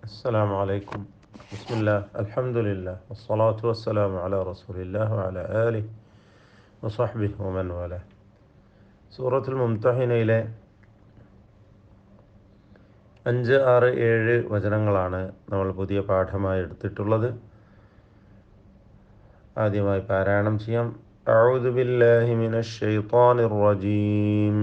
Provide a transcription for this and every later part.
السلام عليكم. بسم الله، الحمد لله، والصلاة والسلام على رسول الله وعلى آله وصحبه ومن والاه. സൂറത്തുൽ മുംതഹിനയിലെ 5, 6, 7 വചനങ്ങളാണ് നമ്മൾ പുതിയ പാഠമായി എടുത്തിട്ടുള്ളത്. ആദ്യമായി പാരായണം ചെയ്യാം. അഊദു ബില്ലാഹി മിനശ് ശൈത്വാനിർ റജീം.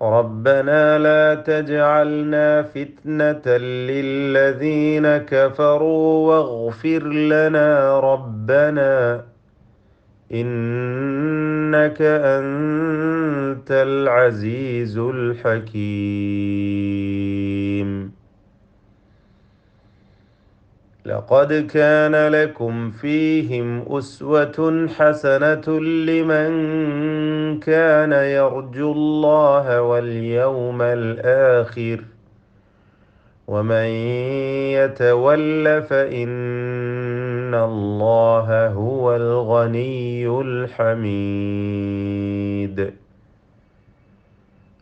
ربنا لا تجعلنا فتنة للذين كفروا واغفر لنا ربنا إنك أنت العزيز الحكيم. لقد كان لكم فيهم أسوة حسنة لمن كان يرجو الله واليوم الآخر ومن يتول فإن الله هو الغني الحميد.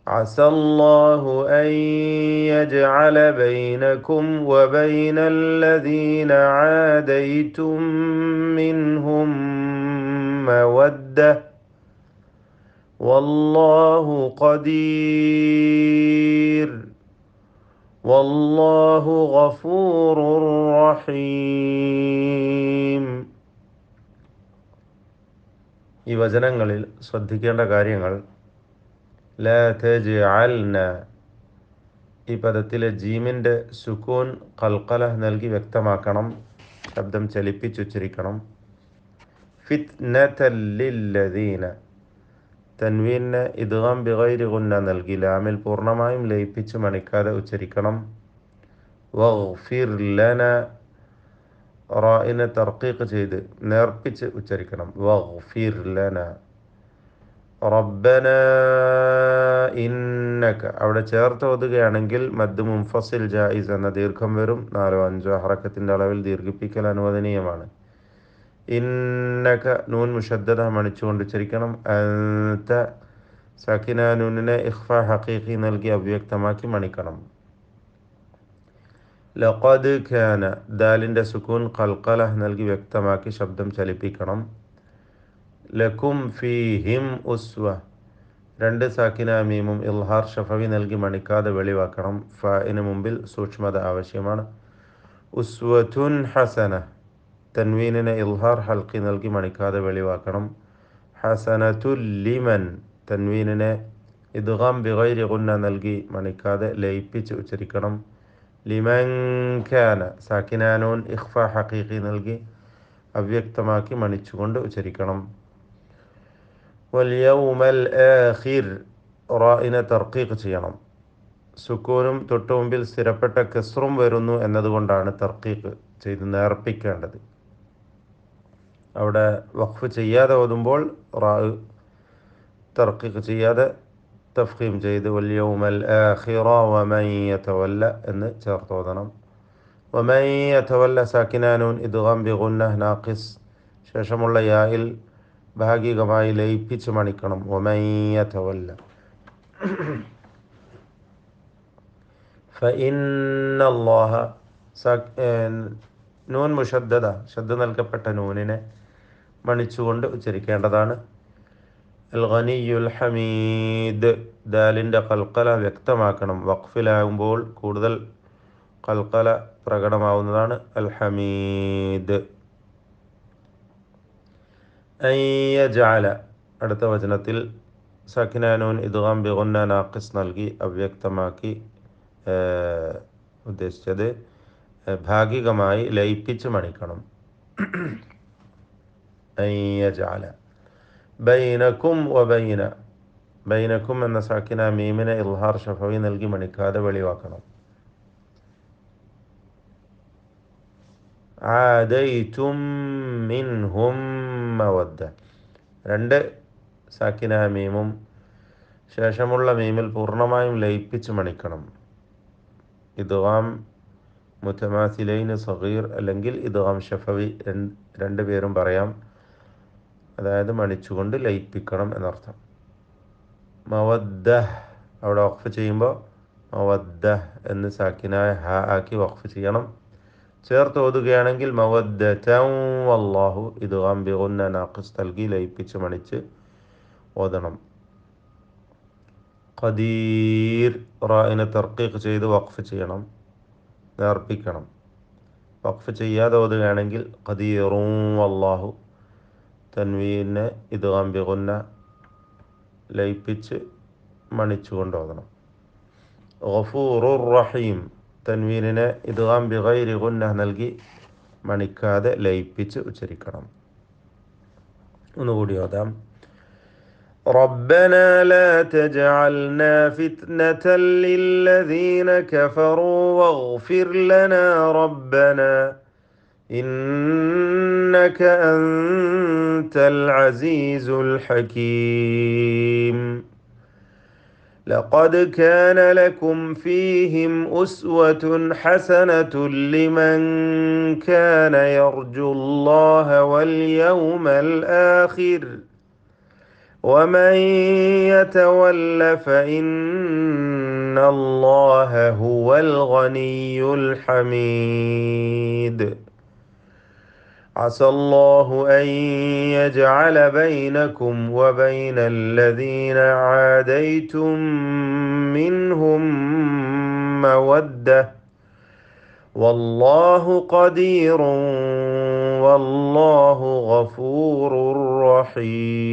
عسى الله أن يجعل بينكم وبين الذين عاديتم منهم مودة والله قدير والله غفور رحيم. ഈ വചനങ്ങളിൽ ശ്രദ്ധിക്കേണ്ട കാര്യങ്ങൾ, ലാ തജ്അൽന, ഈ പദത്തിലെ ജീമിൻ്റെ സുക്കൂൻ ഖൽഖല നൽകി വ്യക്തമാക്കണം, ശബ്ദം ചലിപ്പിച്ചുച്ചരിക്കണം. ഫിത്നതൽ ലില്ലദീന, തൻവീന് ഇദ്ഗാം ബിഗൈരി ഗുന്ന നൽകി ലാമിൽ പൂർണ്ണമായും ലയിപ്പിച്ച് മണിക്കാതെ ഉച്ചരിക്കണം. വഗ്ഫിർ ലന, റായിനെ തർക്കീഖ് ചെയ്ത് നേർപ്പിച്ച് ഉച്ചരിക്കണം. വഗ്ഫിർ ലന. റബ്ബന ഇന്നക, അവിടെ ചേർത്ത് ഓതുകയാണെങ്കിൽ മദ് മുൻഫസിൽ ജായിസ് എന്ന ദീർഘം വരും. 4, 5 ഹറക്കത്തിൻ്റെ അളവിൽ ദീർഘിപ്പിക്കൽ അനുവദനീയമാണ്. ഇന്നക, നൂൻ മുഷദ്ദദ മണിച്ചുകൊണ്ട് ഉച്ചരിക്കണം. അൻത, സക്കിന നൂനിനെ ഇഖ്ഫ ഹഖീഖി നൽകി അവ്യക്തമാക്കി മണിക്കണം. ലഖദ് കാന, ദാലിൻ്റെ സുക്കൂൻ ഖൽഖല നൽകി വ്യക്തമാക്കി ശബ്ദം ചലിപ്പിക്കണം. ലക്കും ഫീഹിം ഉസ്വ, 2 സാക്കിന മീമും ഇൽഹാർ ഷഫവി നൽകി മണിക്കാതെ വെളിവാക്കണം. ഫഇന് മുമ്പിൽ സൂക്ഷ്മത ആവശ്യമാണ്. ഉസ്വത്തുൻ ഹസന, തൻവീനിനെ ഇൽഹാർ ഹൽക്കി നൽകി മണിക്കാതെ വെളിവാക്കണം. ഹസനത്തുൽ ലിമൻ, തൻവീനിനെ ഇദ്ഗാം ബിഗൈരി ഗുന്ന നൽകി മണിക്കാതെ ലയിപ്പിച്ച് ഉച്ചരിക്കണം. ലിമൻ കാന, സാക്കിനാനൂൻ ഇഖ്ഫ ഹഖീഖി നൽകി അവ്യക്തമാക്കി മണിച്ചുകൊണ്ട് ഉച്ചരിക്കണം. വൽയൗമൽ ആഖിർ, റായിനെ തർക്കീഖ് ചെയ്യണം. സുക്കൂനും തൊട്ടു മുമ്പിൽ സ്ഥിരപ്പെട്ട കസ്റും വരുന്നു എന്നതുകൊണ്ടാണ് തർക്കീഖ് ചെയ്ത് നേർപ്പിക്കേണ്ടത്. അവിടെ വഖഫ് ചെയ്യാതെ ഓതുമ്പോൾ റാ തർക്കീഖ് ചെയ്യാതെ തഫ്ഖീം ചെയ്ത് വൽയൗമൽ ആഖിറ വമൻ യതവല്ല എന്ന് ചേർത്ത് ഓതണം. വമൻ യതവല്ല, സാക്കിനാനൂൻ ഇദ്ഗാം ബിഗുന്ന നാഖിസ് ശേഷമുള്ള യായിൽ ഭാഗികമായി ലയിപ്പിച്ച് മണിക്കണം. വമൻ യതവല്ല. ഫഇന്നല്ലാഹ, നൂൻ മുഷദ്ദദ, ശബ്ദ നൽകപ്പെട്ട നൂനിനെ മണിച്ചുകൊണ്ട് ഉച്ചരിക്കേണ്ടതാണ്. അൽ ഗനിയുൽ ഹമീദ്, ദാലിൻ്റെ ഖൽഖല വ്യക്തമാക്കണം. വഖഫിലാകുമ്പോൾ കൂടുതൽ ഖൽഖല പ്രകടമാവുന്നതാണ്. അൽ ഹമീദ്. അൻ യജഅല, അടുത്ത വചനത്തിൽ സക്കിനാനൂൻ ഇദ്ഗാം ബിഗുന്ന നാഖിസ് നൽകി അവ്യക്തമാക്കി ഉദ്ദേശിച്ചത് ഭാഗികമായി ലയിപ്പിച്ച് മണിക്കണം. അൻ യജഅല. ബൈനക്കും വബൈന, ബൈനക്കും എന്ന സാക്കിന മീമിനെ ഇൽഹാർ ഷഫവി നൽകി മണിക്കാതെ വെളിവാക്കണം. ആദൈതും മിൻഹും മവദ്ദ, 2 സാക്കിന മീമും ശേഷമുള്ള മീമിൽ പൂർണ്ണമായും ലയിപ്പിച്ച് മണിക്കണം. ഇദ്ഗാം മുതമാസിലൈൻ സഗീർ അല്ലെങ്കിൽ ഇദ്ഗാം ഷഫവി, 2 പേരും പറയാം. അതായത് മണിച്ചുകൊണ്ട് ലയിപ്പിക്കണം എന്നർത്ഥം. മവദ്ദ, അവിടെ വഖഫ് ചെയ്യുമ്പോൾ മവദ്ദ എന്ന് സാക്കിനായ ഹ ആക്കി വഖഫ് ചെയ്യണം. ചേർത്ത് ഓതുകയാണെങ്കിൽ മവദ്ദതൻ വല്ലാഹു ഇദ്ഗാം ബിഗുന്ന നാഖിസ് നൽകി ലയിപ്പിച്ച് മണിച്ച് ഓതണം. ഖദീർ റായിനെ തർക്കീഖ് ചെയ്ത് വഖഫ് ചെയ്യണം, നേർപ്പിക്കണം. വഖഫ് ചെയ്യാതെ ഓതുകയാണെങ്കിൽ ഖദീറും വല്ലാഹു തൻവീനെ ഇദ്ഗാം ബിഗുന്ന ലയിപ്പിച്ച് മണിച്ചുകൊണ്ട് ഓതണം. ഗഫൂറുർ റഹീം തൻവീനിനെ ഇദ്ഗാം ബിഗൈരി ഗുന്ന നൽകി മണിക്കാതെ ലയിപ്പിച്ച് ഉച്ചരിക്കണം. ഒന്നുകൂടി ഓതാം. ربنا لا تجعلنا فتنة للذين كفروا واغفر لنا ربنا إنك أنت العزيز الحكيم. لقد كان لكم فيهم أسوة حسنة لمن كان يرجو الله واليوم الآخر ومن يتول فإن الله هو الغني الحميد. عسى الله أن يجعل بينكم وبين الذين عاديتم منهم مودة والله قدير والله غفور رحيم.